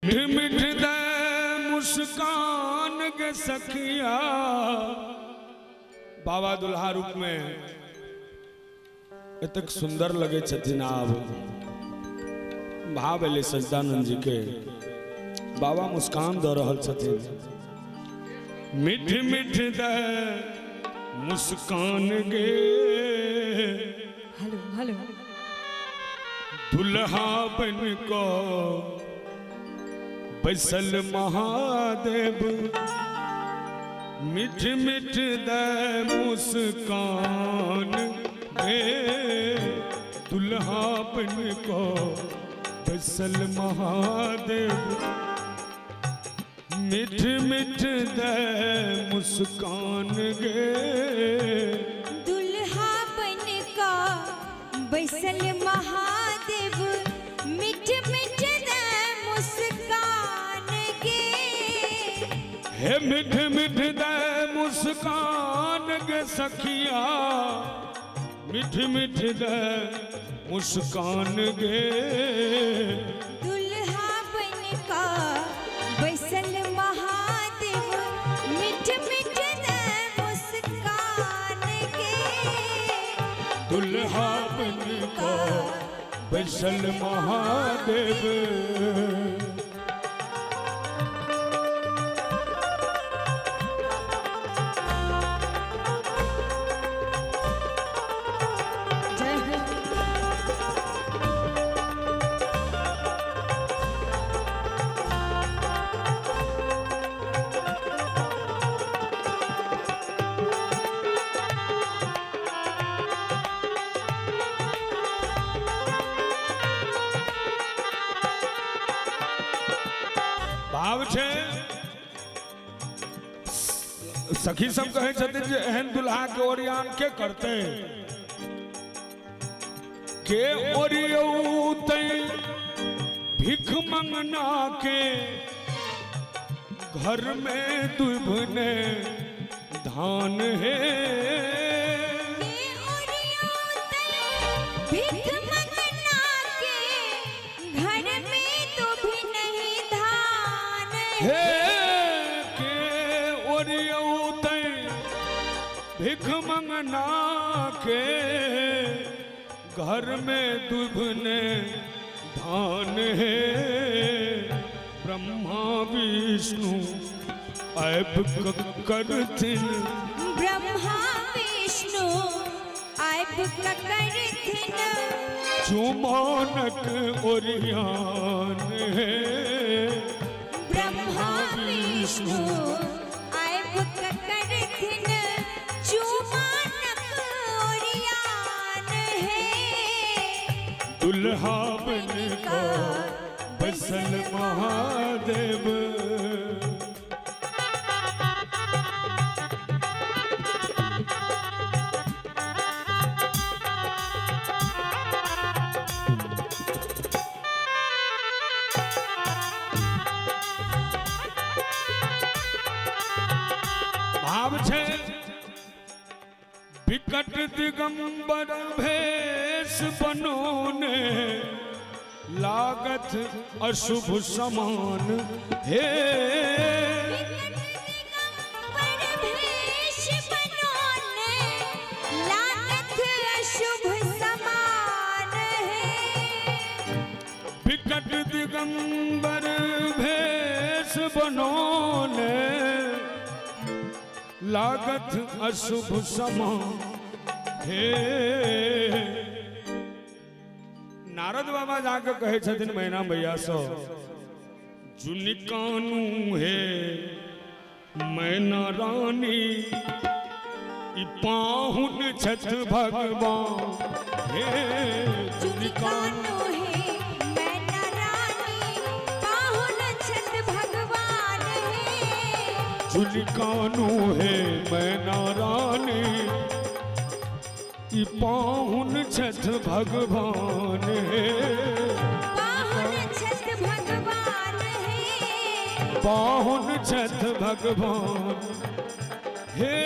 मिठ दे मुस्कान के सखिया बाबा दुल्हा रूप में एतक सुंदर लगे छथिन। आब भाव एले सच्चिदानंद जी के बाबा मुस्कान दे रहल छथिन। मिठ मिठ दे मुस्कान गे हेलो हेलो दुल्हा बन को बैसल महादेव। मिठ मिठ दे मुस्कान गे दुल्हा बन को बैसल महादेव। मिठ मिठ दे मुस्कान गे दुल्हा बन का बैसल महादेव। मिठ मिठ दे मुस्कान गे हे मिठ मिठ दे मुस्कान गे सखिया। मिठ मिठ दे मुस्कान गे दुल्हा बन का बैसल महादेव। मिठ मिठ दे मुस्कान गे दुल्हा बन को बैसल महादेव। भाव छे सखी सब कहे छथिन जे एहन दुल्हा के ओरियान के करते के ओरियौते भिख मंगना के घर में दुभने धान है। भीख मंगना के घर में तो भी नहीं धान हे के ओरियौते भिख मंगना के घर में दुभने धान है। ब्रह्मा विष्णु ऐब करथिन। ब्रह्मा विष्णु ऐब करथिन। चुमानक ओरियान है। ब्रह्मा विष्णु ऐब करथिन। चुमानक ओरियान है। दुल्हा बन को बैसल महादेव। भाव छे विकट दिगंबर भेष बनोने लागत अशुभ समान हे। दिगंबर भेष बनोने लागत अशुभ समान है। विकट दिगंबर भेष बनोने लागत अशुभ समान हे। नारद बाबा जाके कहे छथिन मैना भैया सो जुनि कानू है मैना रानी ई पाहुन छठ भगवान हे। जुनि कानू है मैना रानी पाहुन छठ भगवान है। जुनि कानू है मैना रानी ई पाहुन छठ भगवान है। पाहुन छठ भगवान है। पाहुन छठ भगवान हे।